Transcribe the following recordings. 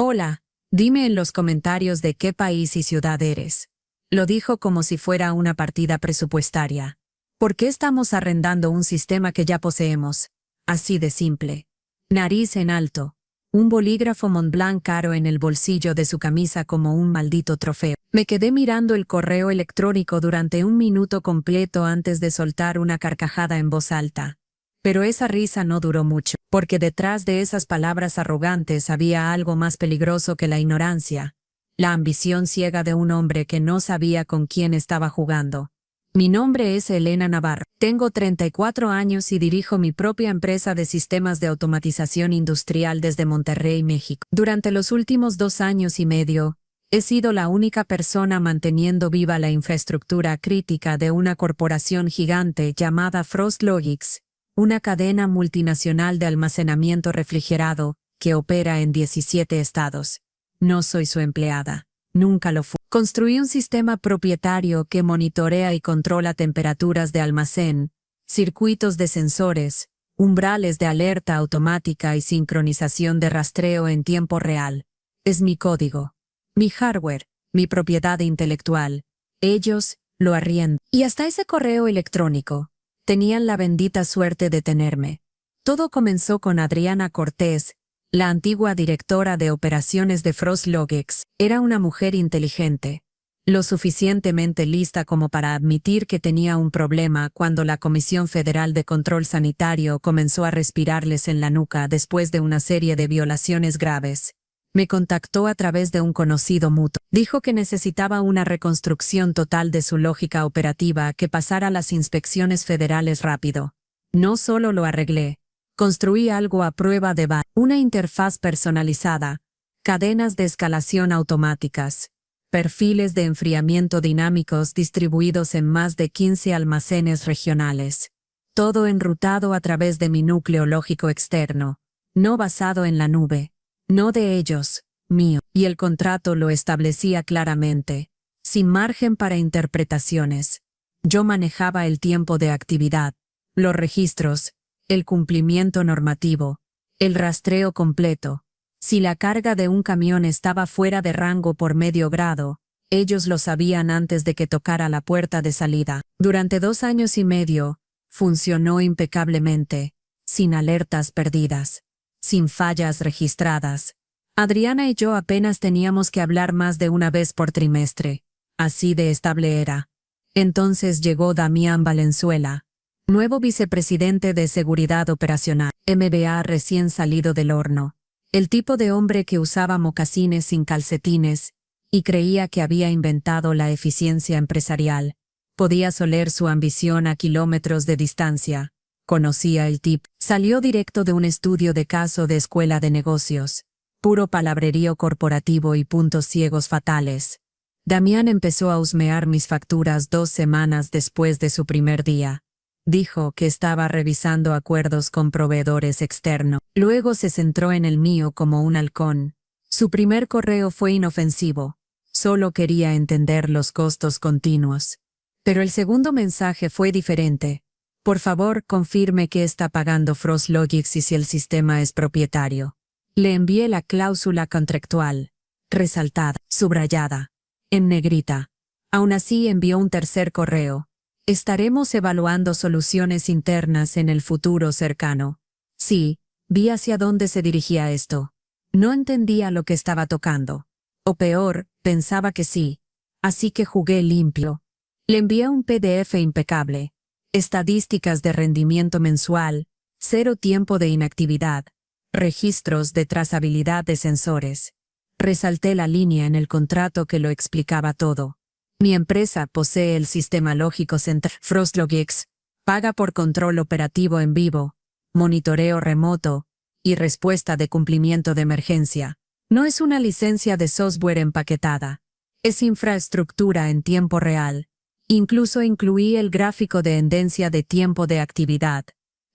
Hola, dime en los comentarios de qué país y ciudad eres. Lo dijo como si fuera una partida presupuestaria. ¿Por qué estamos arrendando un sistema que ya poseemos? Así de simple. Nariz en alto. Un bolígrafo Montblanc caro en el bolsillo de su camisa como un maldito trofeo. Me quedé mirando el correo electrónico durante un minuto completo antes de soltar una carcajada en voz alta. Pero esa risa no duró mucho, porque detrás de esas palabras arrogantes había algo más peligroso que la ignorancia, la ambición ciega de un hombre que no sabía con quién estaba jugando. Mi nombre es Elena Navarro, tengo 34 años y dirijo mi propia empresa de sistemas de automatización industrial desde Monterrey, México. Durante los últimos 2 años y medio, he sido la única persona manteniendo viva la infraestructura crítica de una corporación gigante llamada FrostLogix, una cadena multinacional de almacenamiento refrigerado que opera en 17 estados. No soy su empleada. Nunca lo fui. Construí un sistema propietario que monitorea y controla temperaturas de almacén, circuitos de sensores, umbrales de alerta automática y sincronización de rastreo en tiempo real. Es mi código, mi hardware, mi propiedad intelectual. Ellos lo arriendan. Y hasta ese correo electrónico tenían la bendita suerte de tenerme. Todo comenzó con Adriana Cortés, la antigua directora de operaciones de FrostLogix. Era una mujer inteligente, lo suficientemente lista como para admitir que tenía un problema cuando la Comisión Federal de Control Sanitario comenzó a respirarles en la nuca después de una serie de violaciones graves. Me contactó a través de un conocido mutuo. Dijo que necesitaba una reconstrucción total de su lógica operativa que pasara las inspecciones federales rápido. No solo lo arreglé. Construí algo a prueba de bala, una interfaz personalizada, cadenas de escalación automáticas, perfiles de enfriamiento dinámicos distribuidos en más de 15 almacenes regionales. Todo enrutado a través de mi núcleo lógico externo, no basado en la nube, no de ellos, mío. Y el contrato lo establecía claramente, sin margen para interpretaciones. Yo manejaba el tiempo de actividad, los registros, el cumplimiento normativo, el rastreo completo. Si la carga de un camión estaba fuera de rango por medio grado, ellos lo sabían antes de que tocara la puerta de salida. Durante 2 años y medio, funcionó impecablemente, sin alertas perdidas, sin fallas registradas. Adriana y yo apenas teníamos que hablar más de una vez por trimestre. Así de estable era. Entonces llegó Damián Valenzuela, nuevo vicepresidente de Seguridad Operacional, MBA recién salido del horno. El tipo de hombre que usaba mocasines sin calcetines y creía que había inventado la eficiencia empresarial. Podías oler su ambición a kilómetros de distancia. Conocía el tip. Salió directo de un estudio de caso de escuela de negocios. Puro palabrerío corporativo y puntos ciegos fatales. Damián empezó a husmear mis facturas 2 semanas después de su primer día. Dijo que estaba revisando acuerdos con proveedores externos. Luego se centró en el mío como un halcón. Su primer correo fue inofensivo. Solo quería entender los costos continuos. Pero el segundo mensaje fue diferente. Por favor, confirme que está pagando FrostLogix y si el sistema es propietario. Le envié la cláusula contractual, resaltada, subrayada, en negrita. Aún así envió un tercer correo. Estaremos evaluando soluciones internas en el futuro cercano. Sí, vi hacia dónde se dirigía esto. No entendía lo que estaba tocando. O peor, pensaba que sí. Así que jugué limpio. Le envié un PDF impecable. Estadísticas de rendimiento mensual, 0 tiempo de inactividad, registros de trazabilidad de sensores. Resalté la línea en el contrato que lo explicaba todo. Mi empresa posee el sistema lógico central FrostLogix, paga por control operativo en vivo, monitoreo remoto y respuesta de cumplimiento de emergencia. No es una licencia de software empaquetada. Es infraestructura en tiempo real. Incluso incluí el gráfico de tendencia de tiempo de actividad.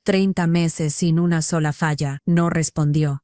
30 meses sin una sola falla. No respondió.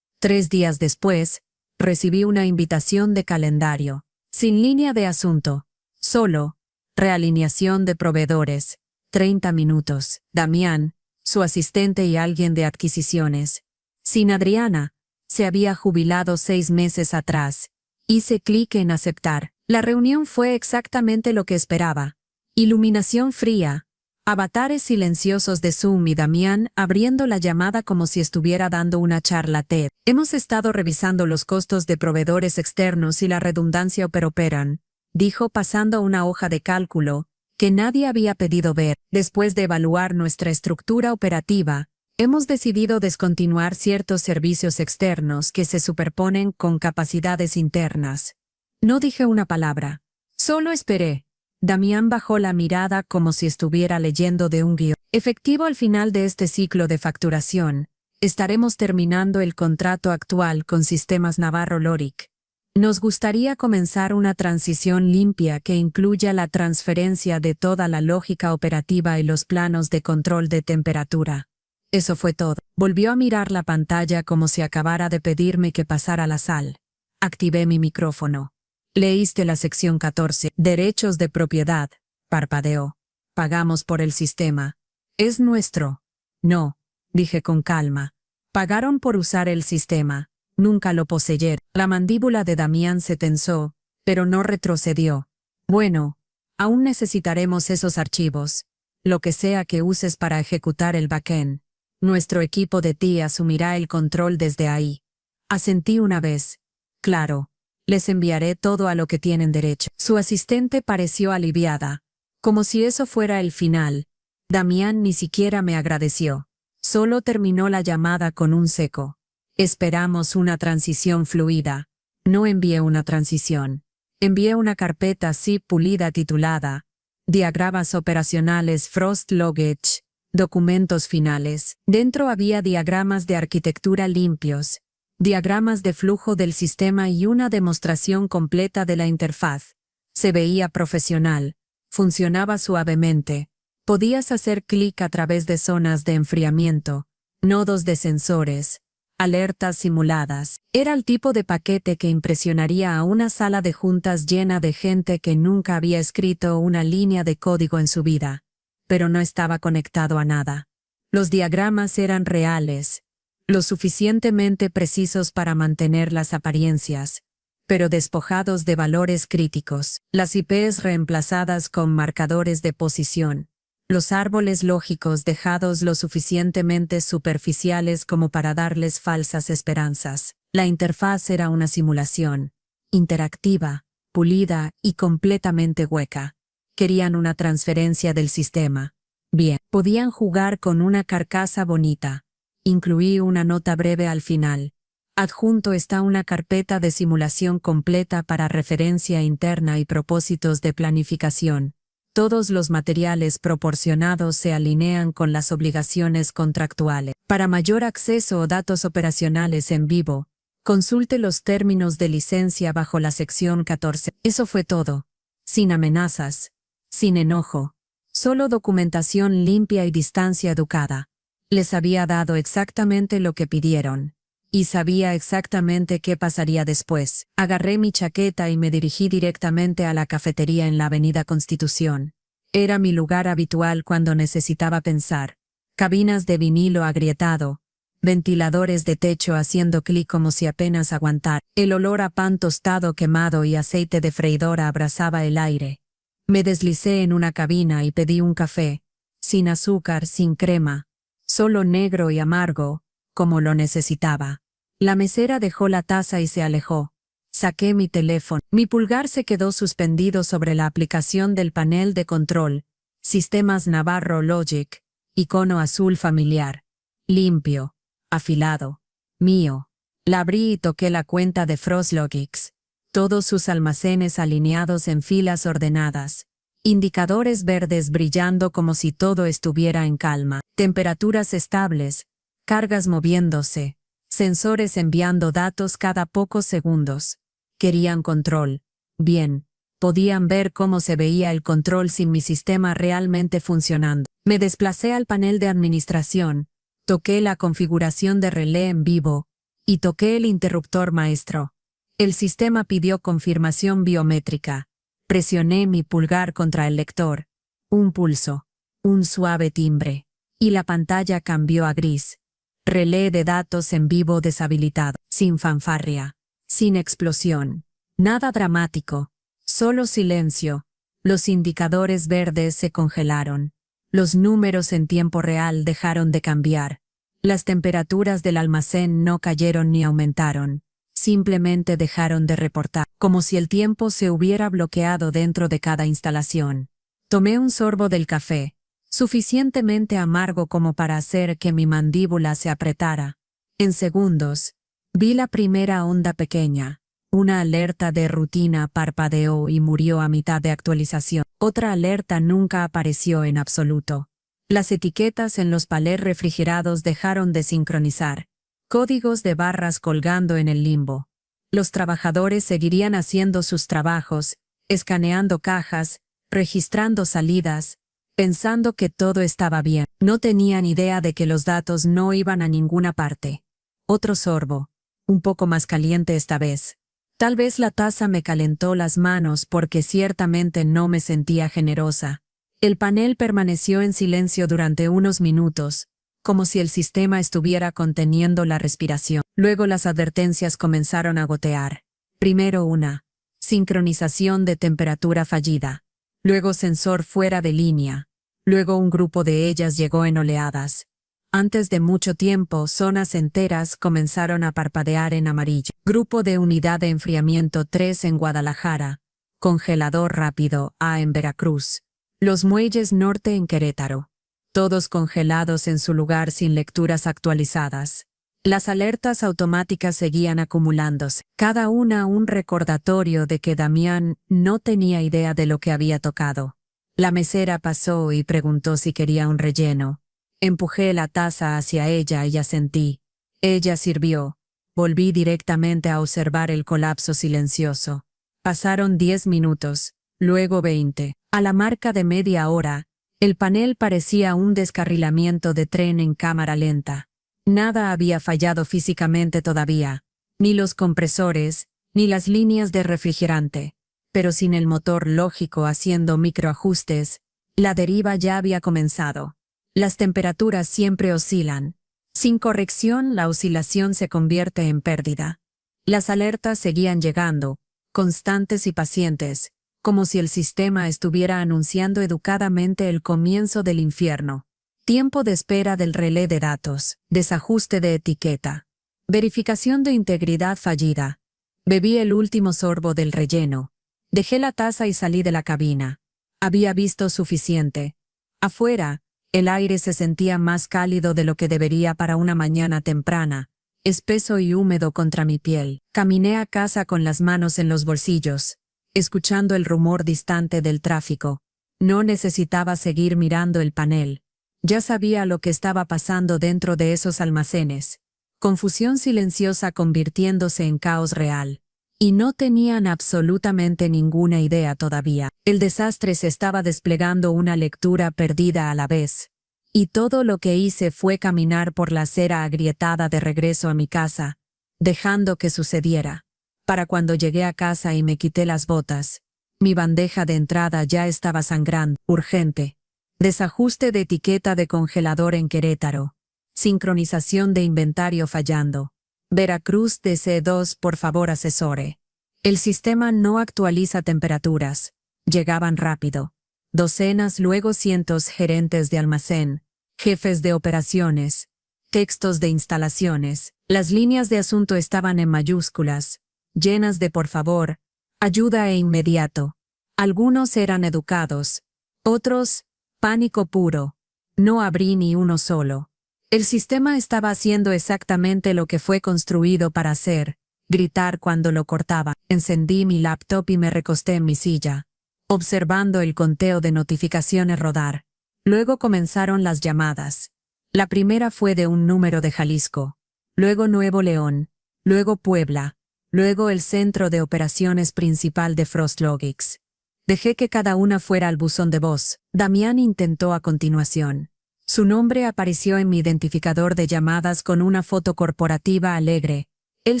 3 días después, recibí una invitación de calendario. Sin línea de asunto. Solo, realineación de proveedores, 30 minutos. Damián, su asistente y alguien de adquisiciones. Sin Adriana, Se había jubilado 6 meses atrás. Hice clic en aceptar. La reunión fue exactamente lo que esperaba. Iluminación fría. Avatares silenciosos de Zoom y Damián abriendo la llamada como si estuviera dando una charla TED. Hemos estado revisando los costos de proveedores externos y la redundancia operan, dijo pasando una hoja de cálculo, que nadie había pedido ver. Después de evaluar nuestra estructura operativa, hemos decidido descontinuar ciertos servicios externos que se superponen con capacidades internas. No dije una palabra. Solo esperé. Damián bajó la mirada como si estuviera leyendo de un guión. Efectivo al final de este ciclo de facturación, estaremos terminando el contrato actual con Sistemas Navarro Loric. Nos gustaría comenzar una transición limpia que incluya la transferencia de toda la lógica operativa y los planos de control de temperatura. Eso fue todo. Volvió a mirar la pantalla como si acabara de pedirme que pasara la sal. Activé mi micrófono. Leíste la sección 14, Derechos de propiedad, parpadeó. Pagamos por el sistema. ¿Es nuestro? No, dije con calma. Pagaron por usar el sistema. Nunca lo poseyeron. La mandíbula de Damián se tensó, pero no retrocedió. Bueno, aún necesitaremos esos archivos. Lo que sea que uses para ejecutar el backend. Nuestro equipo de TI asumirá el control desde ahí. Asentí una vez. Claro. Les enviaré todo a lo que tienen derecho. Su asistente pareció aliviada. Como si eso fuera el final. Damián ni siquiera me agradeció. Solo terminó la llamada con un seco. Esperamos una transición fluida. No envié una transición. Envié una carpeta zip pulida titulada Diagramas operacionales Frost Loggage, documentos finales. Dentro había diagramas de arquitectura limpios, diagramas de flujo del sistema y una demostración completa de la interfaz. Se veía profesional. Funcionaba suavemente. Podías hacer clic a través de zonas de enfriamiento, nodos de sensores, alertas simuladas. Era el tipo de paquete que impresionaría a una sala de juntas llena de gente que nunca había escrito una línea de código en su vida. Pero no estaba conectado a nada. Los diagramas eran reales, lo suficientemente precisos para mantener las apariencias, pero despojados de valores críticos. Las IPs reemplazadas con marcadores de posición. Los árboles lógicos dejados lo suficientemente superficiales como para darles falsas esperanzas. La interfaz era una simulación, interactiva, pulida y completamente hueca. Querían una transferencia del sistema. Bien, podían jugar con una carcasa bonita. Incluí una nota breve al final. Adjunto está una carpeta de simulación completa para referencia interna y propósitos de planificación. Todos los materiales proporcionados se alinean con las obligaciones contractuales. Para mayor acceso o datos operacionales en vivo, consulte los términos de licencia bajo la sección 14. Eso fue todo. Sin amenazas. Sin enojo. Solo documentación limpia y distancia educada. Les había dado exactamente lo que pidieron. Y sabía exactamente qué pasaría después. Agarré mi chaqueta y me dirigí directamente a la cafetería en la Avenida Constitución. Era mi lugar habitual cuando necesitaba pensar. Cabinas de vinilo agrietado. Ventiladores de techo haciendo clic como si apenas aguantara. El olor a pan tostado quemado y aceite de freidora abrazaba el aire. Me deslicé en una cabina y pedí un café. Sin azúcar, sin crema. Solo negro y amargo, como lo necesitaba. La mesera dejó la taza y se alejó. Saqué mi teléfono. Mi pulgar se quedó suspendido sobre la aplicación del panel de control. Sistemas Navarro Logic. Icono azul familiar. Limpio. Afilado. Mío. La abrí y toqué la cuenta de FrostLogics. Todos sus almacenes alineados en filas ordenadas. Indicadores verdes brillando como si todo estuviera en calma. Temperaturas estables. Cargas moviéndose. Sensores enviando datos cada pocos segundos. Querían control. Bien. Podían ver cómo se veía el control sin mi sistema realmente funcionando. Me desplacé al panel de administración. Toqué la configuración de relé en vivo. Y toqué el interruptor maestro. El sistema pidió confirmación biométrica. Presioné mi pulgar contra el lector. Un pulso. Un suave timbre. Y la pantalla cambió a gris. Relé de datos en vivo deshabilitado, sin fanfarria, sin explosión. Nada dramático, solo silencio. Los indicadores verdes se congelaron. Los números en tiempo real dejaron de cambiar. Las temperaturas del almacén no cayeron ni aumentaron. Simplemente dejaron de reportar, como si el tiempo se hubiera bloqueado dentro de cada instalación. Tomé un sorbo del café, suficientemente amargo como para hacer que mi mandíbula se apretara. En segundos, vi la primera onda pequeña. Una alerta de rutina parpadeó y murió a mitad de actualización. Otra alerta nunca apareció en absoluto. Las etiquetas en los palés refrigerados dejaron de sincronizar. Códigos de barras colgando en el limbo. Los trabajadores seguirían haciendo sus trabajos, escaneando cajas, registrando salidas, pensando que todo estaba bien. No tenían idea de que los datos no iban a ninguna parte. Otro sorbo, un poco más caliente esta vez. Tal vez la taza me calentó las manos porque ciertamente no me sentía generosa. El panel permaneció en silencio durante unos minutos, como si el sistema estuviera conteniendo la respiración. Luego las advertencias comenzaron a gotear. Primero una sincronización de temperatura fallida. Luego sensor fuera de línea. Luego un grupo de ellas llegó en oleadas. Antes de mucho tiempo, zonas enteras comenzaron a parpadear en amarillo. Grupo de unidad de enfriamiento 3 en Guadalajara. Congelador rápido A en Veracruz. Los muelles norte en Querétaro. Todos congelados en su lugar sin lecturas actualizadas. Las alertas automáticas seguían acumulándose, cada una un recordatorio de que Damián no tenía idea de lo que había tocado. La mesera pasó y preguntó si quería un relleno. Empujé la taza hacia ella y asentí. Ella sirvió. Volví directamente a observar el colapso silencioso. Pasaron 10 minutos, luego 20. A la marca de media hora, el panel parecía un descarrilamiento de tren en cámara lenta. Nada había fallado físicamente todavía, ni los compresores, ni las líneas de refrigerante. Pero sin el motor lógico haciendo microajustes, la deriva ya había comenzado. Las temperaturas siempre oscilan. Sin corrección, la oscilación se convierte en pérdida. Las alertas seguían llegando, constantes y pacientes, como si el sistema estuviera anunciando educadamente el comienzo del infierno. Tiempo de espera del relé de datos, desajuste de etiqueta, verificación de integridad fallida. Bebí el último sorbo del relleno. Dejé la taza y salí de la cabina. Había visto suficiente. Afuera, el aire se sentía más cálido de lo que debería para una mañana temprana, espeso y húmedo contra mi piel. Caminé a casa con las manos en los bolsillos, escuchando el rumor distante del tráfico. No necesitaba seguir mirando el panel. Ya sabía lo que estaba pasando dentro de esos almacenes. Confusión silenciosa convirtiéndose en caos real. Y no tenían absolutamente ninguna idea todavía. El desastre se estaba desplegando una lectura perdida a la vez. Y todo lo que hice fue caminar por la acera agrietada de regreso a mi casa, dejando que sucediera. Para cuando llegué a casa y me quité las botas, mi bandeja de entrada ya estaba sangrando. Urgente. Desajuste de etiqueta de congelador en Querétaro. Sincronización de inventario fallando. Veracruz DC2, por favor asesore. El sistema no actualiza temperaturas. Llegaban rápido. Docenas, luego cientos gerentes de almacén, jefes de operaciones, textos de instalaciones. Las líneas de asunto estaban en mayúsculas, llenas de por favor, ayuda e inmediato. Algunos eran educados, otros, pánico puro. No abrí ni uno solo. El sistema estaba haciendo exactamente lo que fue construido para hacer, gritar cuando lo cortaba. Encendí mi laptop y me recosté en mi silla, observando el conteo de notificaciones rodar. Luego comenzaron las llamadas. La primera fue de un número de Jalisco, luego Nuevo León, luego Puebla, luego el centro de operaciones principal de Frostlogics. Dejé que cada una fuera al buzón de voz. Damián intentó a continuación. Su nombre apareció en mi identificador de llamadas con una foto corporativa alegre, él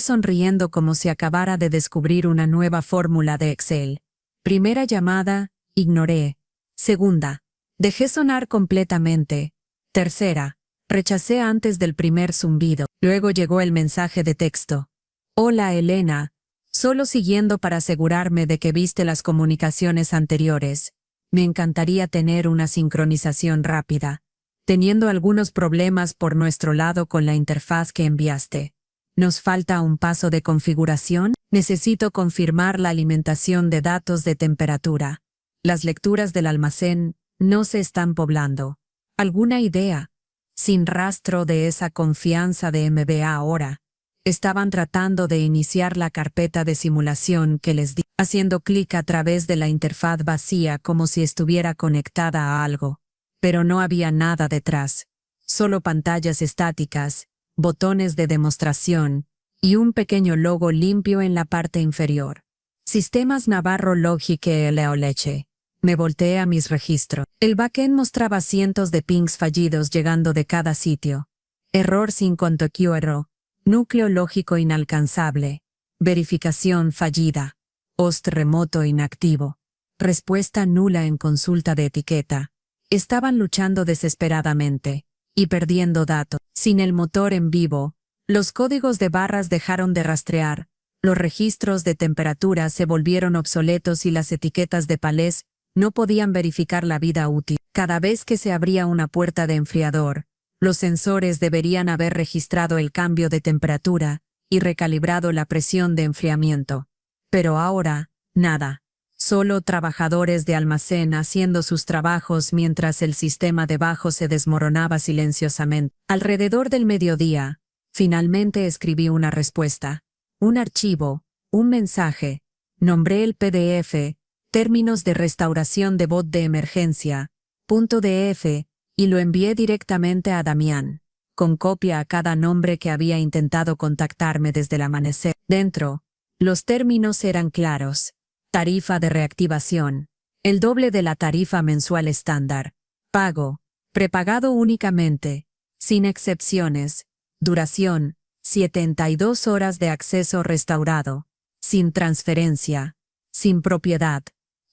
sonriendo como si acabara de descubrir una nueva fórmula de Excel. Primera llamada, ignoré. Segunda, dejé sonar completamente. Tercera, Rechacé antes del primer zumbido. Luego llegó el mensaje de texto. Hola Elena. Solo siguiendo para asegurarme de que viste las comunicaciones anteriores. Me encantaría tener una sincronización rápida. Teniendo algunos problemas por nuestro lado con la interfaz que enviaste. ¿Nos falta un paso de configuración? Necesito confirmar la alimentación de datos de temperatura. Las lecturas del almacén no se están poblando. ¿Alguna idea? Sin rastro de esa confianza de MBA ahora. Estaban tratando de iniciar la carpeta de simulación que les di, haciendo clic a través de la interfaz vacía como si estuviera conectada a algo. Pero no había nada detrás. Solo pantallas estáticas, botones de demostración y un pequeño logo limpio en la parte inferior. Sistemas Navarro Logic Leche. Me volteé a mis registros. El backend mostraba cientos de pings fallidos llegando de cada sitio. Error sin contexto. Núcleo lógico inalcanzable. Verificación fallida. Host remoto inactivo. Respuesta nula en consulta de etiqueta. Estaban luchando desesperadamente. Y perdiendo datos. Sin el motor en vivo, los códigos de barras dejaron de rastrear. Los registros de temperatura se volvieron obsoletos y las etiquetas de palés no podían verificar la vida útil. Cada vez que se abría una puerta de enfriador, los sensores deberían haber registrado el cambio de temperatura y recalibrado la presión de enfriamiento. Pero ahora, nada. Solo trabajadores de almacén haciendo sus trabajos mientras el sistema debajo se desmoronaba silenciosamente. Alrededor del mediodía, finalmente escribí una respuesta. Un archivo, un mensaje. Nombré el PDF, términos de restauración de bot de emergencia, .df, y lo envié directamente a Damián, con copia a cada nombre que había intentado contactarme desde el amanecer. Dentro, los términos eran claros. Tarifa de reactivación. El doble de la tarifa mensual estándar. Pago. Prepagado únicamente. Sin excepciones. Duración. 72 horas de acceso restaurado. Sin transferencia. Sin propiedad.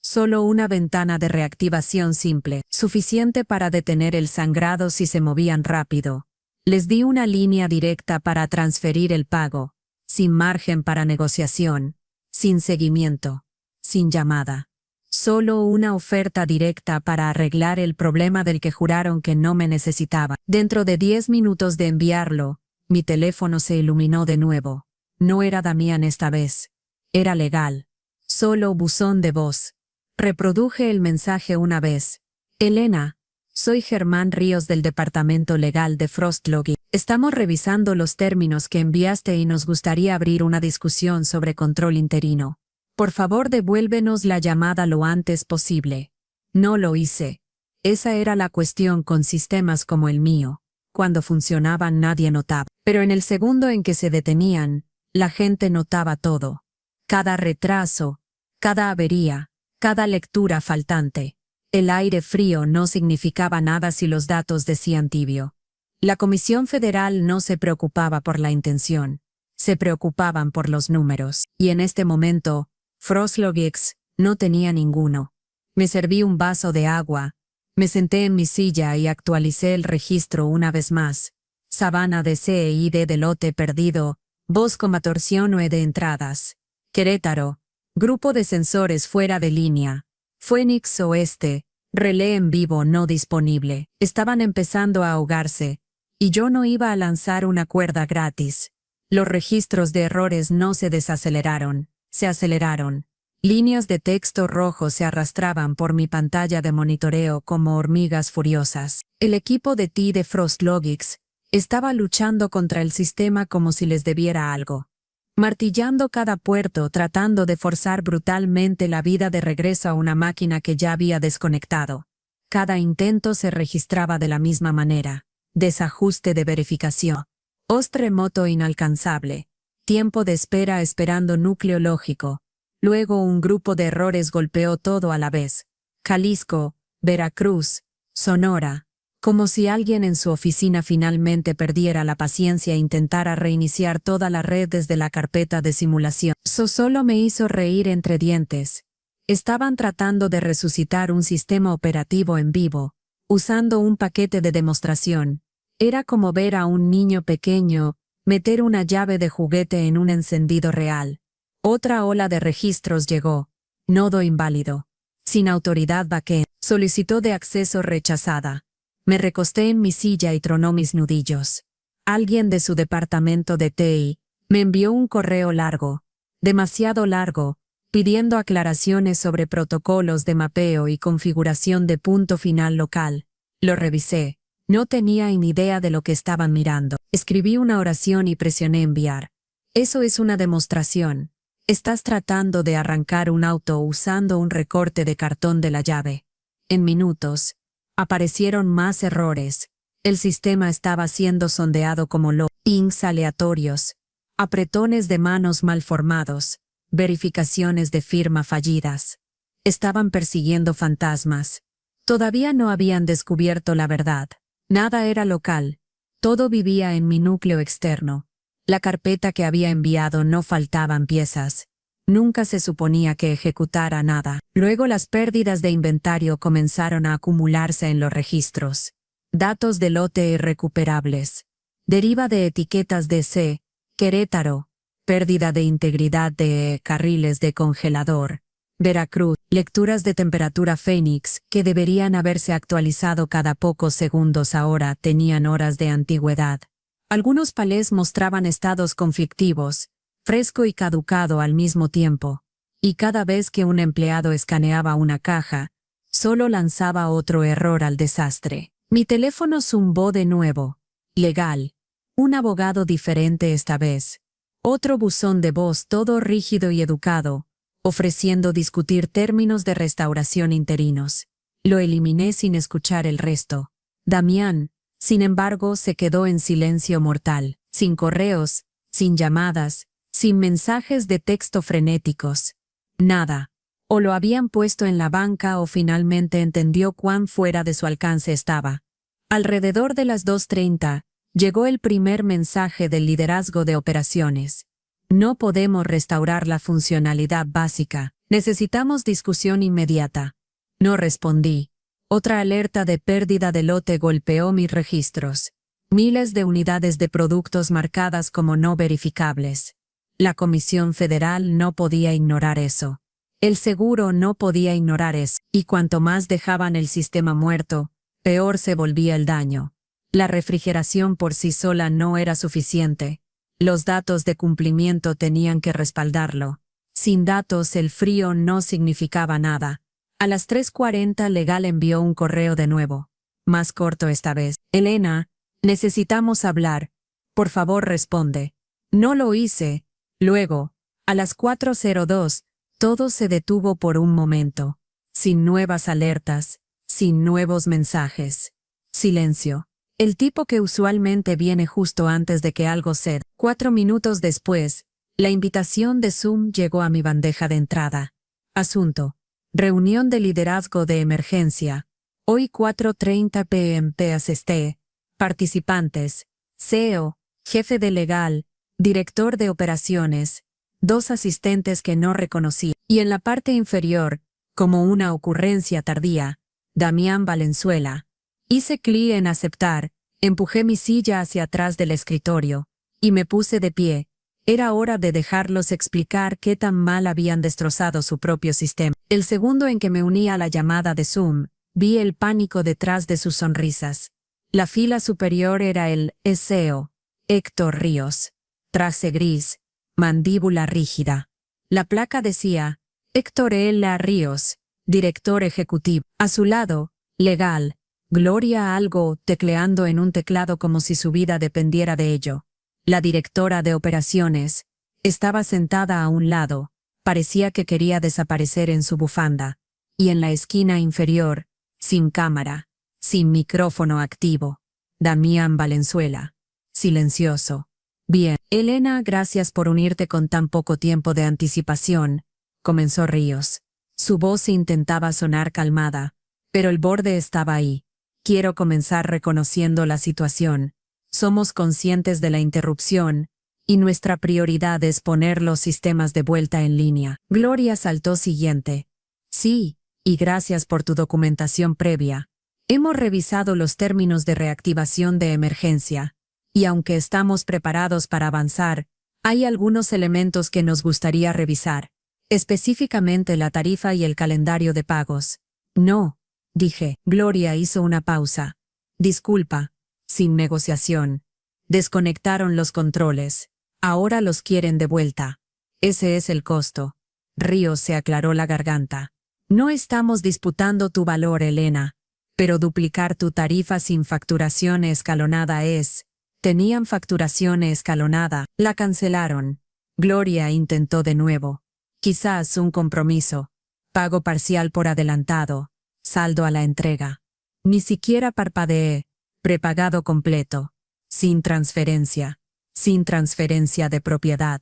Solo una ventana de reactivación simple, suficiente para detener el sangrado si se movían rápido. Les di una línea directa para transferir el pago. Sin margen para negociación. Sin seguimiento. Sin llamada. Solo una oferta directa para arreglar el problema del que juraron que no me necesitaba. Dentro de 10 minutos de enviarlo, mi teléfono se iluminó de nuevo. No era Damián esta vez. Era legal. Solo buzón de voz. Reproduje el mensaje una vez. Elena, soy Germán Ríos del Departamento Legal de Frostlogic. Estamos revisando los términos que enviaste y nos gustaría abrir una discusión sobre control interino. Por favor, devuélvenos la llamada lo antes posible. No lo hice. Esa era la cuestión con sistemas como el mío. Cuando funcionaban nadie notaba. Pero en el segundo en que se detenían, la gente notaba todo. Cada retraso, cada avería, cada lectura faltante. El aire frío no significaba nada si los datos decían tibio. La Comisión Federal no se preocupaba por la intención. Se preocupaban por los números. Y en este momento, Frostlogics no tenía ninguno. Me serví un vaso de agua. Me senté en mi silla y actualicé el registro una vez más. Sabana de CID de lote perdido. Voz con torsión o de entradas. Querétaro. Grupo de sensores fuera de línea. Phoenix Oeste. Relé en vivo no disponible. Estaban empezando a ahogarse. Y yo no iba a lanzar una cuerda gratis. Los registros de errores no se desaceleraron. Se aceleraron. Líneas de texto rojo se arrastraban por mi pantalla de monitoreo como hormigas furiosas. El equipo de TI de Frostlogics estaba luchando contra el sistema como si les debiera algo. Martillando cada puerto tratando de forzar brutalmente la vida de regreso a una máquina que ya había desconectado. Cada intento se registraba de la misma manera. Desajuste de verificación. Host remoto inalcanzable. Tiempo de espera esperando núcleo lógico. Luego un grupo de errores golpeó todo a la vez. Jalisco, Veracruz, Sonora. Como si alguien en su oficina finalmente perdiera la paciencia e intentara reiniciar toda la red desde la carpeta de simulación. Eso solo me hizo reír entre dientes. Estaban tratando de resucitar un sistema operativo en vivo, usando un paquete de demostración, Era como ver a un niño pequeño meter una llave de juguete en un encendido real. Otra ola de registros llegó. Nodo inválido. Sin autoridad backend. Solicitó de acceso rechazada. Me recosté en mi silla y tronó mis nudillos. Alguien de su departamento de TI me envió un correo largo, demasiado largo, pidiendo aclaraciones sobre protocolos de mapeo y configuración de punto final local. Lo revisé. No tenía ni idea de lo que estaban mirando. Escribí una oración y presioné enviar. Eso es una demostración. Estás tratando de arrancar un auto usando un recorte de cartón de la llave. En minutos, aparecieron más errores. El sistema estaba siendo sondeado como pings aleatorios, apretones de manos mal formados, verificaciones de firma fallidas. Estaban persiguiendo fantasmas. Todavía no habían descubierto la verdad. Nada era local. Todo vivía en mi núcleo externo. La carpeta que había enviado no faltaban piezas. Nunca se suponía que ejecutara nada. Luego las pérdidas de inventario comenzaron a acumularse en los registros. Datos de lote irrecuperables. Deriva de etiquetas de C. Querétaro. Pérdida de integridad de carriles de congelador. Veracruz. Lecturas de temperatura Phoenix, que deberían haberse actualizado cada pocos segundos ahora tenían horas de antigüedad. Algunos palés mostraban estados conflictivos, fresco y caducado al mismo tiempo, y cada vez que un empleado escaneaba una caja, solo lanzaba otro error al desastre. Mi teléfono zumbó de nuevo. Legal. Un abogado diferente esta vez. Otro buzón de voz todo rígido y educado, ofreciendo discutir términos de restauración interinos. Lo eliminé sin escuchar el resto. Damián, sin embargo, se quedó en silencio mortal, sin correos, sin llamadas, sin mensajes de texto frenéticos. Nada. O lo habían puesto en la banca o finalmente entendió cuán fuera de su alcance estaba. Alrededor de las 2:30, llegó el primer mensaje del liderazgo de operaciones. No podemos restaurar la funcionalidad básica. Necesitamos discusión inmediata. No respondí. Otra alerta de pérdida de lote golpeó mis registros. Miles de unidades de productos marcadas como no verificables. La Comisión Federal no podía ignorar eso. El seguro no podía ignorar eso. Y cuanto más dejaban el sistema muerto, peor se volvía el daño. La refrigeración por sí sola no era suficiente. Los datos de cumplimiento tenían que respaldarlo. Sin datos el frío no significaba nada. A las 3:40 Legal envió un correo de nuevo. Más corto esta vez. Elena, necesitamos hablar. Por favor responde. No lo hice. Luego, a las 4:02, todo se detuvo por un momento. Sin nuevas alertas, sin nuevos mensajes. Silencio. El tipo que usualmente viene justo antes de que algo se... 4 minutos después, la invitación de Zoom llegó a mi bandeja de entrada. Asunto. Reunión de liderazgo de emergencia. Hoy 4:30 p.m. PST. Participantes. CEO, jefe de legal, director de operaciones, 2 asistentes que no reconocí. Y en la parte inferior, como una ocurrencia tardía, Damián Valenzuela. Hice clic en aceptar, empujé mi silla hacia atrás del escritorio, y me puse de pie. Era hora de dejarlos explicar qué tan mal habían destrozado su propio sistema. El segundo en que me uní a la llamada de Zoom, vi el pánico detrás de sus sonrisas. La fila superior era el CEO, Héctor Ríos. Traje gris, mandíbula rígida. La placa decía, Héctor L. Ríos, director ejecutivo. A su lado, legal, Gloria algo tecleando en un teclado como si su vida dependiera de ello. La directora de operaciones estaba sentada a un lado, parecía que quería desaparecer en su bufanda, y en la esquina inferior, sin cámara, sin micrófono activo, Damián Valenzuela, silencioso. Bien, Elena, gracias por unirte con tan poco tiempo de anticipación, comenzó Ríos. Su voz intentaba sonar calmada, pero el borde estaba ahí. Quiero comenzar reconociendo la situación. Somos conscientes de la interrupción, y nuestra prioridad es poner los sistemas de vuelta en línea. Gloria saltó siguiente. Sí, y gracias por tu documentación previa. Hemos revisado los términos de reactivación de emergencia, y aunque estamos preparados para avanzar, hay algunos elementos que nos gustaría revisar, específicamente la tarifa y el calendario de pagos. No, dije. Gloria hizo una pausa. Disculpa. Sin negociación. Desconectaron los controles. Ahora los quieren de vuelta. Ese es el costo. Ríos se aclaró la garganta. No estamos disputando tu valor, Elena. Pero duplicar tu tarifa sin facturación escalonada es... Tenían facturación escalonada. La cancelaron. Gloria intentó de nuevo. Quizás un compromiso. Pago parcial por adelantado. Saldo a la entrega. Ni siquiera parpadeé. Prepagado completo. Sin transferencia. Sin transferencia de propiedad.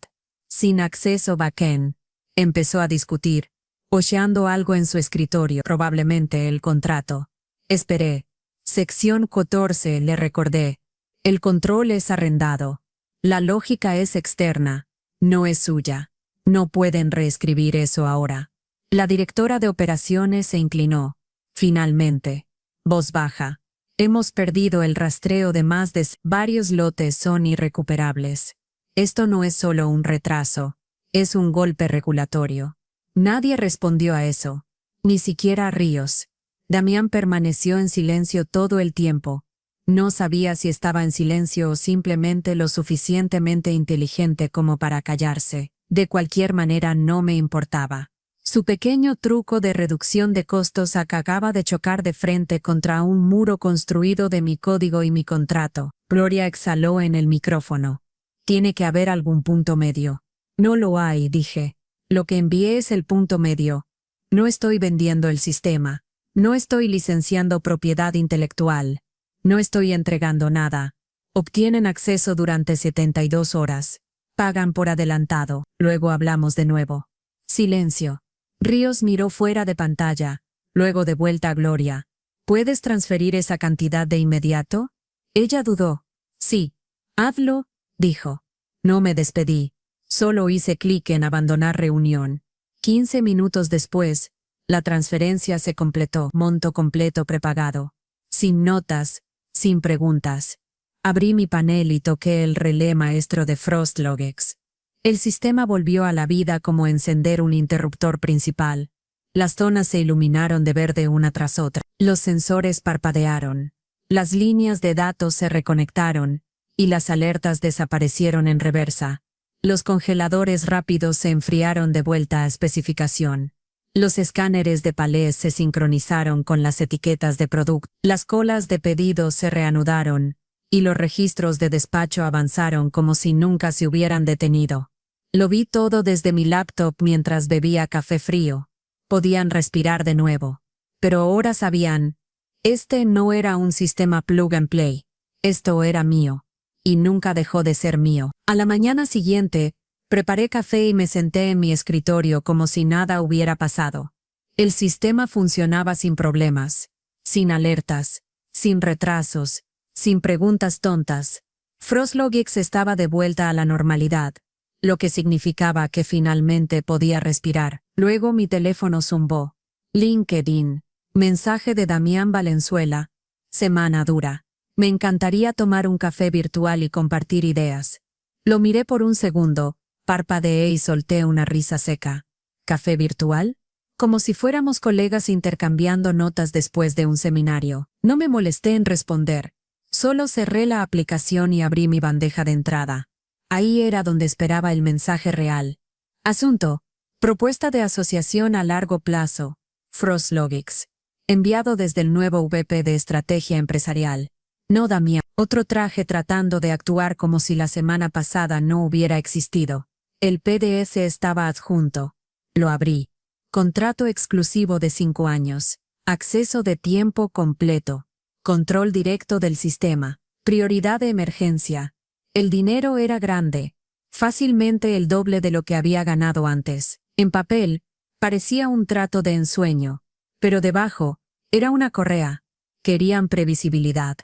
Sin acceso backend. Empezó a discutir, hojeando algo en su escritorio, probablemente el contrato. Esperé. Sección 14, le recordé. El control es arrendado. La lógica es externa, no es suya. No pueden reescribir eso ahora. La directora de operaciones se inclinó. Finalmente. Voz baja. Hemos perdido el rastreo de más de varios lotes son irrecuperables. Esto no es solo un retraso. Es un golpe regulatorio. Nadie respondió a eso. Ni siquiera Ríos. Damián permaneció en silencio todo el tiempo. No sabía si estaba en silencio o simplemente lo suficientemente inteligente como para callarse. De cualquier manera no me importaba. Su pequeño truco de reducción de costos acababa de chocar de frente contra un muro construido de mi código y mi contrato. Gloria exhaló en el micrófono. Tiene que haber algún punto medio. No lo hay, dije. Lo que envié es el punto medio. No estoy vendiendo el sistema. No estoy licenciando propiedad intelectual. No estoy entregando nada. Obtienen acceso durante 72 horas. Pagan por adelantado. Luego hablamos de nuevo. Silencio. Ríos miró fuera de pantalla. Luego de vuelta a Gloria. ¿Puedes transferir esa cantidad de inmediato? Ella dudó. Sí. Hazlo, dijo. No me despedí. Solo hice clic en abandonar reunión. 15 minutos después, la transferencia se completó. Monto completo prepagado. Sin notas, sin preguntas. Abrí mi panel y toqué el relé maestro de FrostLogix. El sistema volvió a la vida como encender un interruptor principal. Las zonas se iluminaron de verde una tras otra. Los sensores parpadearon. Las líneas de datos se reconectaron, y las alertas desaparecieron en reversa. Los congeladores rápidos se enfriaron de vuelta a especificación. Los escáneres de palés se sincronizaron con las etiquetas de producto. Las colas de pedidos se reanudaron, y los registros de despacho avanzaron como si nunca se hubieran detenido. Lo vi todo desde mi laptop mientras bebía café frío. Podían respirar de nuevo. Pero ahora sabían, este no era un sistema plug and play. Esto era mío. Y nunca dejó de ser mío. A la mañana siguiente, preparé café y me senté en mi escritorio como si nada hubiera pasado. El sistema funcionaba sin problemas, sin alertas, sin retrasos, sin preguntas tontas. FrostLogix estaba de vuelta a la normalidad, lo que significaba que finalmente podía respirar. Luego mi teléfono zumbó. LinkedIn. Mensaje de Damián Valenzuela. Semana dura. Me encantaría tomar un café virtual y compartir ideas. Lo miré por un segundo, parpadeé y solté una risa seca. ¿Café virtual? Como si fuéramos colegas intercambiando notas después de un seminario. No me molesté en responder. Solo cerré la aplicación y abrí mi bandeja de entrada. Ahí era donde esperaba el mensaje real. Asunto. Propuesta de asociación a largo plazo. FrostLogix. Enviado desde el nuevo VP de Estrategia Empresarial. No Damián. Otro traje tratando de actuar como si la semana pasada no hubiera existido. El PDF estaba adjunto. Lo abrí. Contrato exclusivo de 5 años. Acceso de tiempo completo. Control directo del sistema. Prioridad de emergencia. El dinero era grande. Fácilmente el doble de lo que había ganado antes. En papel, parecía un trato de ensueño. Pero debajo, era una correa. Querían previsibilidad.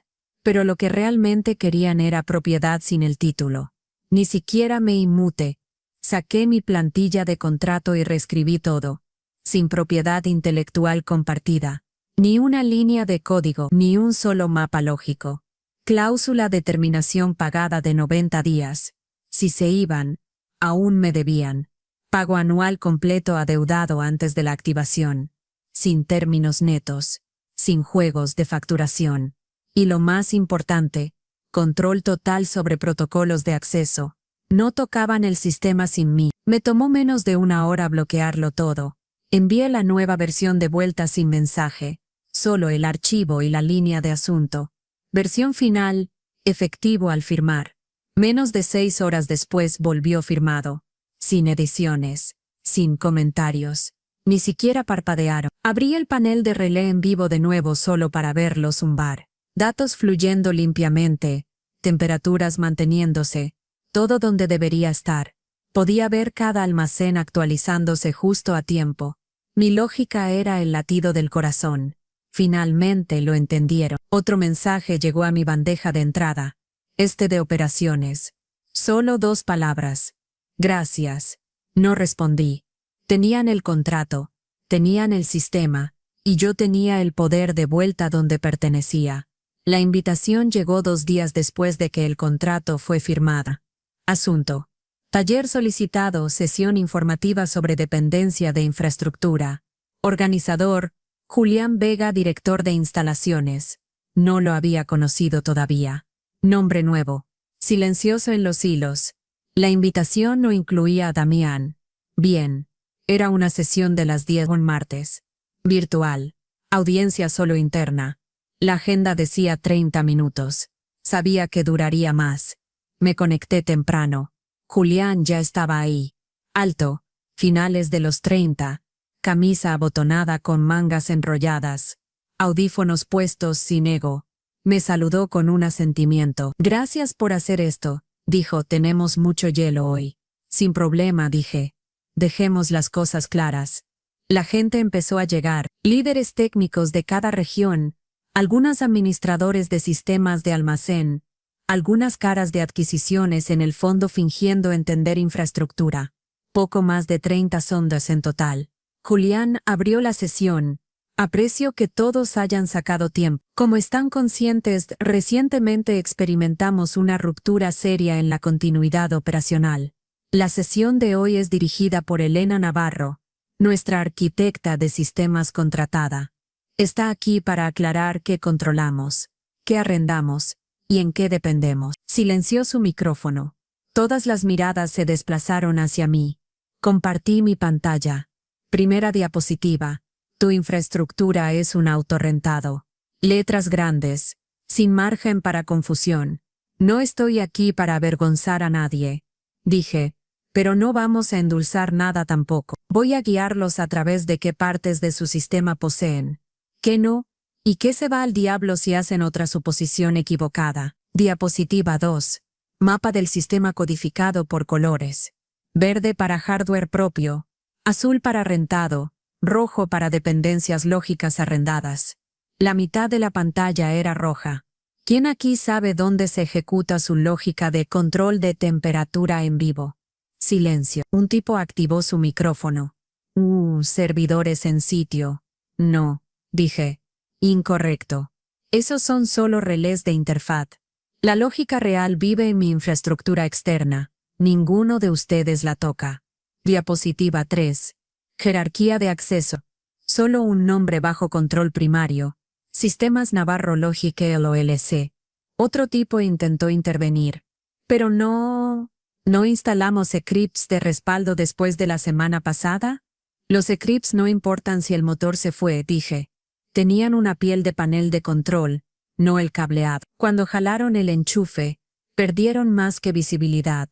Pero lo que realmente querían era propiedad sin el título. Ni siquiera me inmuté. Saqué mi plantilla de contrato y reescribí todo. Sin propiedad intelectual compartida. Ni una línea de código, ni un solo mapa lógico. Cláusula de terminación pagada de 90 días. Si se iban, aún me debían. Pago anual completo adeudado antes de la activación. Sin términos netos. Sin juegos de facturación. Y lo más importante, control total sobre protocolos de acceso. No tocaban el sistema sin mí. Me tomó menos de una hora bloquearlo todo. Envié la nueva versión de vuelta sin mensaje. Solo el archivo y la línea de asunto. Versión final, efectivo al firmar. Menos de 6 horas después volvió firmado. Sin ediciones. Sin comentarios. Ni siquiera parpadearon. Abrí el panel de relé en vivo de nuevo solo para verlo zumbar. Datos fluyendo limpiamente. Temperaturas manteniéndose. Todo donde debería estar. Podía ver cada almacén actualizándose justo a tiempo. Mi lógica era el latido del corazón. Finalmente lo entendieron. Otro mensaje llegó a mi bandeja de entrada. Este de operaciones. Solo 2 palabras. Gracias. No respondí. Tenían el contrato. Tenían el sistema. Y yo tenía el poder de vuelta donde pertenecía. La invitación llegó 2 días después de que el contrato fue firmada. Asunto. Taller solicitado, sesión informativa sobre dependencia de infraestructura. Organizador, Julián Vega, director de instalaciones. No lo había conocido todavía. Nombre nuevo. Silencioso en los hilos. La invitación no incluía a Damián. Bien. Era una sesión de las 10 un martes. Virtual. Audiencia solo interna. La agenda decía 30 minutos. Sabía que duraría más. Me conecté temprano. Julián ya estaba ahí. Alto. Finales de los 30. Camisa abotonada con mangas enrolladas. Audífonos puestos sin ego. Me saludó con un asentimiento. Gracias por hacer esto, dijo. Tenemos mucho hielo hoy. Sin problema, dije. Dejemos las cosas claras. La gente empezó a llegar. Líderes técnicos de cada región. Algunos administradores de sistemas de almacén. Algunas caras de adquisiciones en el fondo fingiendo entender infraestructura. Poco más de 30 sondas en total. Julián abrió la sesión. Aprecio que todos hayan sacado tiempo. Como están conscientes, recientemente experimentamos una ruptura seria en la continuidad operacional. La sesión de hoy es dirigida por Elena Navarro, nuestra arquitecta de sistemas contratada. Está aquí para aclarar qué controlamos, qué arrendamos y en qué dependemos. Silenció su micrófono. Todas las miradas se desplazaron hacia mí. Compartí mi pantalla. Primera diapositiva. Tu infraestructura es un autorrentado. Letras grandes. Sin margen para confusión. No estoy aquí para avergonzar a nadie. Dije. Pero no vamos a endulzar nada tampoco. Voy a guiarlos a través de qué partes de su sistema poseen. ¿Qué no? ¿Y qué se va al diablo si hacen otra suposición equivocada? Diapositiva 2. Mapa del sistema codificado por colores. Verde para hardware propio. Azul para rentado. Rojo para dependencias lógicas arrendadas. La mitad de la pantalla era roja. ¿Quién aquí sabe dónde se ejecuta su lógica de control de temperatura en vivo? Silencio. Un tipo activó su micrófono. Servidores en sitio. No, dije. Incorrecto. Esos son solo relés de interfaz. La lógica real vive en mi infraestructura externa. Ninguno de ustedes la toca. Diapositiva 3. Jerarquía de acceso. Solo un nombre bajo control primario. Sistemas Navarro Logic LLC. Otro tipo intentó intervenir. Pero no instalamos scripts de respaldo después de la semana pasada. Los scripts no importan si el motor se fue, dije. Tenían una piel de panel de control, no el cableado. Cuando jalaron el enchufe, perdieron más que visibilidad.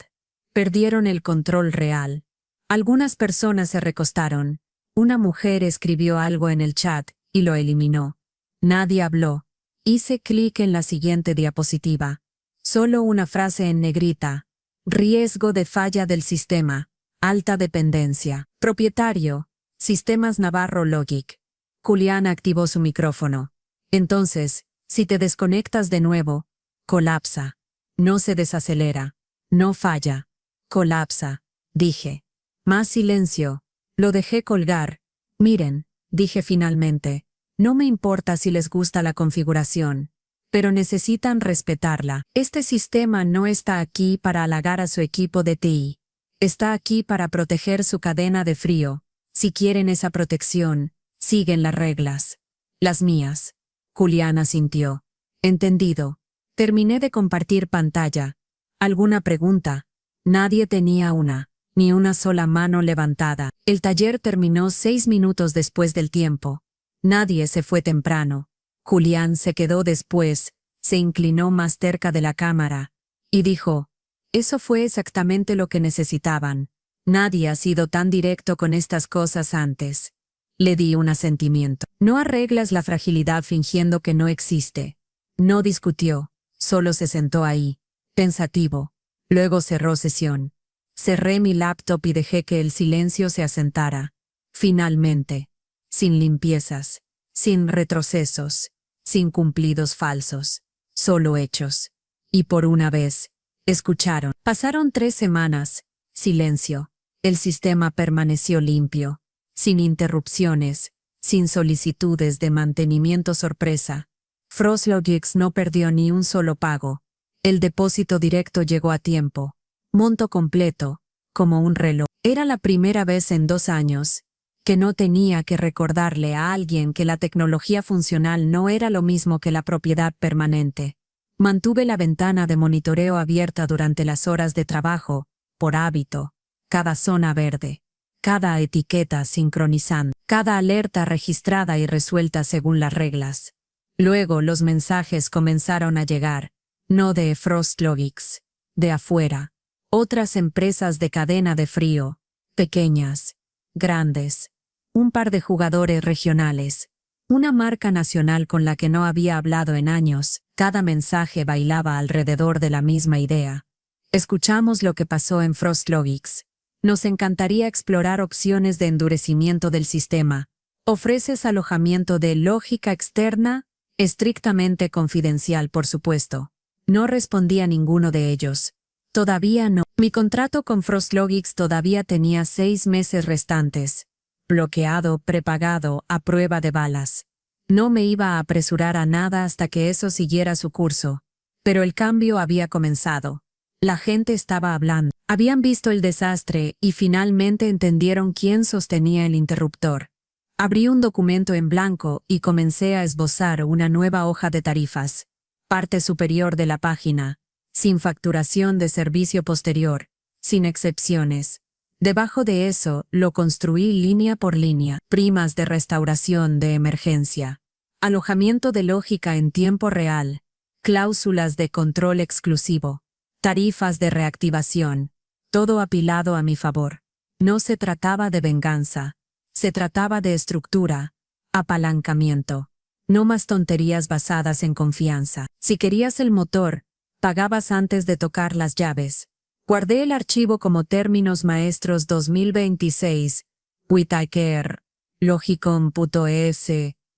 Perdieron el control real. Algunas personas se recostaron. Una mujer escribió algo en el chat y lo eliminó. Nadie habló. Hice clic en la siguiente diapositiva. Solo una frase en negrita. Riesgo de falla del sistema. Alta dependencia. Propietario. Sistemas Navarro Logic. Julián activó su micrófono. Entonces, si te desconectas de nuevo, colapsa. No se desacelera. No falla. Colapsa. Dije. Más silencio. Lo dejé colgar. Miren, dije finalmente. No me importa si les gusta la configuración, pero necesitan respetarla. Este sistema no está aquí para halagar a su equipo de TI. Está aquí para proteger su cadena de frío. Si quieren esa protección, siguen las reglas. Las mías. Julián asintió. Entendido. Terminé de compartir pantalla. ¿Alguna pregunta? Nadie tenía una, ni una sola mano levantada. El taller terminó 6 minutos después del tiempo. Nadie se fue temprano. Julián se quedó después, se inclinó más cerca de la cámara, y dijo, eso fue exactamente lo que necesitaban. Nadie ha sido tan directo con estas cosas antes. Le di un asentimiento. No arreglas la fragilidad fingiendo que no existe. No discutió, solo se sentó ahí, pensativo. Luego cerró sesión. Cerré mi laptop y dejé que el silencio se asentara. Finalmente. Sin limpiezas, sin retrocesos, sin cumplidos falsos, solo hechos. Y por una vez, escucharon. Pasaron 3 semanas. Silencio. El sistema permaneció limpio, sin interrupciones, sin solicitudes de mantenimiento sorpresa. Frostlogix no perdió ni un solo pago. El depósito directo llegó a tiempo. Monto completo, como un reloj. Era la primera vez en 2 años que no tenía que recordarle a alguien que la tecnología funcional no era lo mismo que la propiedad permanente. Mantuve la ventana de monitoreo abierta durante las horas de trabajo, por hábito. Cada zona verde, cada etiqueta sincronizando, cada alerta registrada y resuelta según las reglas. Luego los mensajes comenzaron a llegar, no de Frostlogix, de afuera. Otras empresas de cadena de frío, pequeñas, grandes, un par de jugadores regionales, una marca nacional con la que no había hablado en años. Cada mensaje bailaba alrededor de la misma idea. Escuchamos lo que pasó en Frostlogix. Nos encantaría explorar opciones de endurecimiento del sistema. ¿Ofreces alojamiento de lógica externa? Estrictamente confidencial, por supuesto. No respondía ninguno de ellos. Todavía no. Mi contrato con Frostlogix todavía tenía 6 meses restantes. Bloqueado, prepagado, a prueba de balas. No me iba a apresurar a nada hasta que eso siguiera su curso. Pero el cambio había comenzado. La gente estaba hablando. Habían visto el desastre y finalmente entendieron quién sostenía el interruptor. Abrí un documento en blanco y comencé a esbozar una nueva hoja de tarifas. Parte superior de la página. Sin facturación de servicio posterior. Sin excepciones. Debajo de eso, lo construí línea por línea. Primas de restauración de emergencia. Alojamiento de lógica en tiempo real. Cláusulas de control exclusivo. Tarifas de reactivación. Todo apilado a mi favor. No se trataba de venganza. Se trataba de estructura. Apalancamiento. No más tonterías basadas en confianza. Si querías el motor, pagabas antes de tocar las llaves. Guardé el archivo como términos maestros 2026, Whitaker, Logicom.es,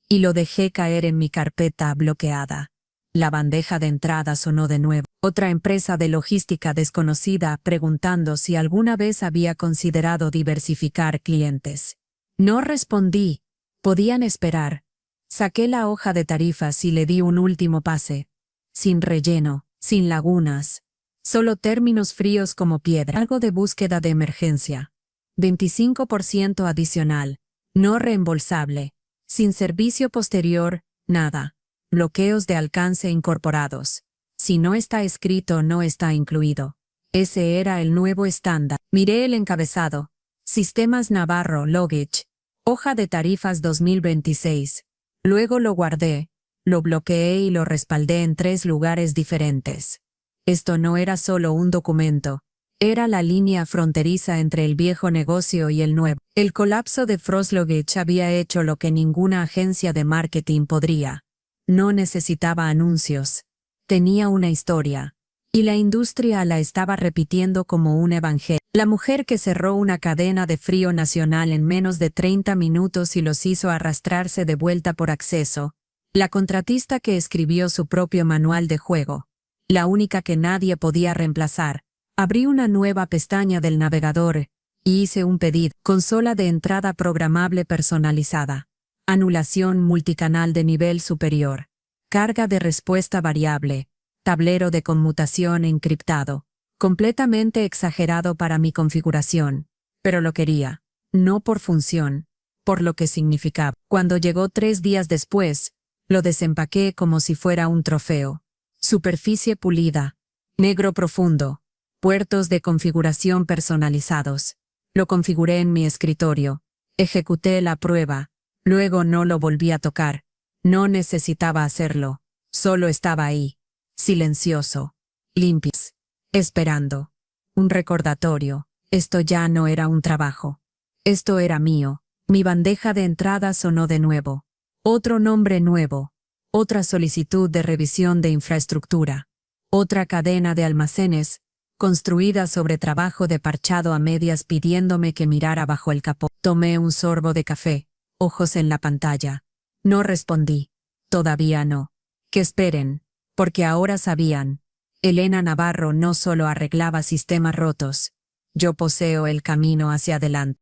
y lo dejé caer en mi carpeta bloqueada. La bandeja de entrada sonó de nuevo. Otra empresa de logística desconocida preguntando si alguna vez había considerado diversificar clientes. No respondí. Podían esperar. Saqué la hoja de tarifas y le di un último pase. Sin relleno, sin lagunas. Solo términos fríos como piedra. Algo de búsqueda de emergencia. 25% adicional. No reembolsable. Sin servicio posterior, nada. Bloqueos de alcance incorporados. Si no está escrito, no está incluido. Ese era el nuevo estándar. Miré el encabezado. Sistemas Navarro Logich. Hoja de tarifas 2026. Luego lo guardé, lo bloqueé y lo respaldé en 3 lugares diferentes. Esto no era solo un documento. Era la línea fronteriza entre el viejo negocio y el nuevo. El colapso de Frostlogix había hecho lo que ninguna agencia de marketing podría. No necesitaba anuncios. Tenía una historia. Y la industria la estaba repitiendo como un evangelio. La mujer que cerró una cadena de frío nacional en menos de 30 minutos y los hizo arrastrarse de vuelta por acceso. La contratista que escribió su propio manual de juego. La única que nadie podía reemplazar. Abrí una nueva pestaña del navegador y hice un pedido. Consola de entrada programable personalizada. Anulación multicanal de nivel superior. Carga de respuesta variable. Tablero de conmutación encriptado. Completamente exagerado para mi configuración. Pero lo quería. No por función. Por lo que significaba. Cuando llegó 3 días después, lo desempaqué como si fuera un trofeo. Superficie pulida. Negro profundo. Puertos de configuración personalizados. Lo configuré en mi escritorio. Ejecuté la prueba. Luego no lo volví a tocar. No necesitaba hacerlo. Solo estaba ahí. Silencioso. Limpio. Esperando. Un recordatorio. Esto ya no era un trabajo. Esto era mío. Mi bandeja de entrada sonó de nuevo. Otro nombre nuevo. Otra solicitud de revisión de infraestructura. Otra cadena de almacenes, construida sobre trabajo de parchado a medias pidiéndome que mirara bajo el capó. Tomé un sorbo de café. Ojos en la pantalla. No respondí. Todavía no. Que esperen. Porque ahora sabían. Elena Navarro no solo arreglaba sistemas rotos. Yo poseo el camino hacia adelante.